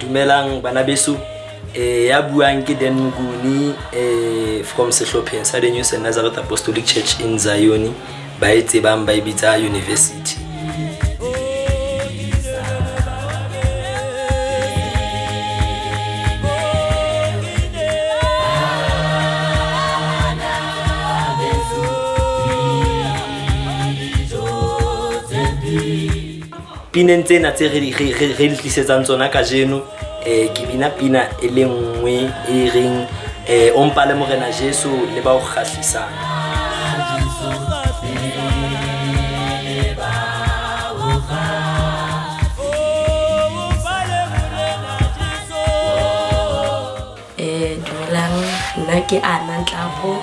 Dumelang bana beso, ya buang ke Den Mnguni from sehlopheng sa the New St Nazareth Apostolic Church in Zion ba e tsebang ba e bitsa University. Pineng tsena tse re di tlisetsang tsona ka jeno ke bina pina e le nngwe e reng o mpale Morena Jesu le ba o kgahlisang. Dumelang, nna ke Ana Nhlapo,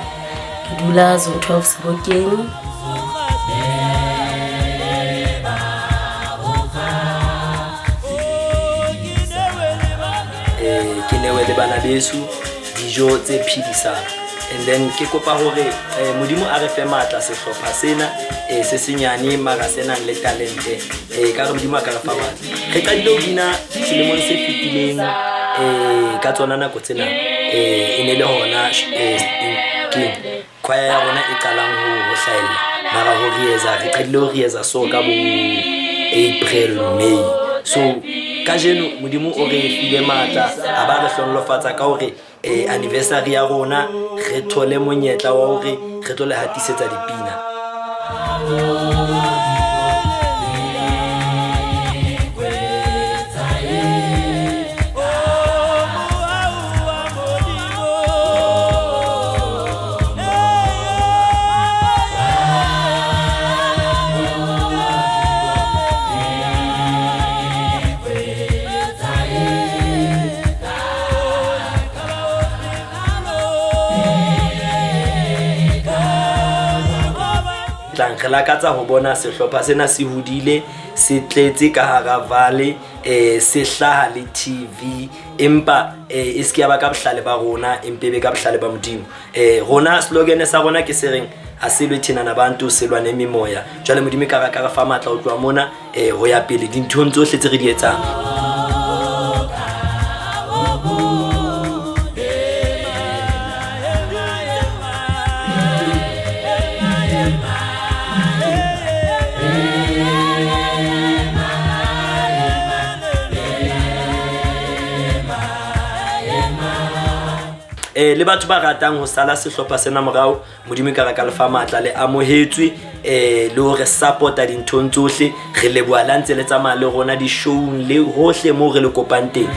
ke dula Zone 12 Sebokeng. Ke newe le bana beso dijo tse phedisang, and then ke kopa hore modimo a re fe matla sehlopha sena se senyane mara se nang le talente ka re modimo a ka re fa matla. Re qadile ho bina selemong se fetileng ka tsona nako tsena e ne le hona choir ya rona e qalang ho hlahella, mara ho re qadile ho reetsa so ka bo April May. So kajeno modimo o re file matla a ba re hlonolofatsa ka hore anniversary ya rona re thole monyetla wa hore re tlo le hatisetsa dipina. Re lakatsa ho bona sehlopha sena se hodile, se tletse ka hara vale, se hlaha le TV, empa e se ke ya ba ka bohlale ba rona, empe be ka bohlale ba modimo. Rona slogan sa rona ke se reng asilwe thina nabantu selwane mimoya. Jwale modimo ka ra fa matla ho tloha mona ho ya pele dinthong tsohle tse re di etsang. Le batho ba ratang ho sala sehlopha sena morao, modimo ka raka lefa matla le amohetswe le hore supporta dinthong tsohle. Re leboha la ntse le tsamaya le rona di showng le hohle mo re le kopang teng.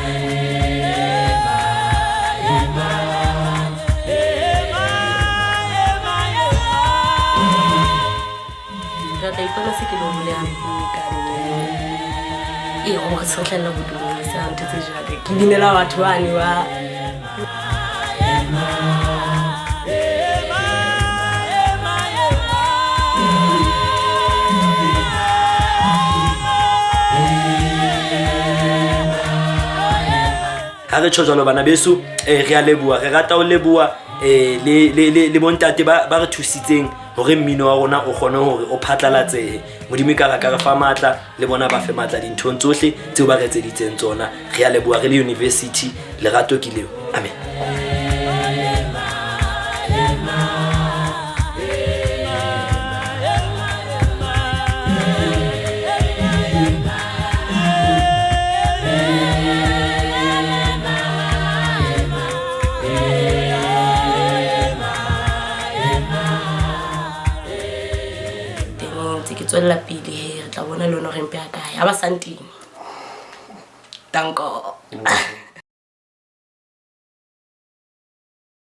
Ke binela batho bane ba ha re tjho jalo bana beso re a leboha, re rata ho leboha le bontate ba re thusitseng hore mmino wa rona o kgone hore o phatlalatsehe. Modimo ka ra ka re fa matla, le bona ba fe matla dinthong tsohle tseo ba re etseditseng tsona. Re a leboha re le University, lerato ke leo. Amen. Ke tswella pele re tla bona le hore mpe a kae ha ba santing. Danko.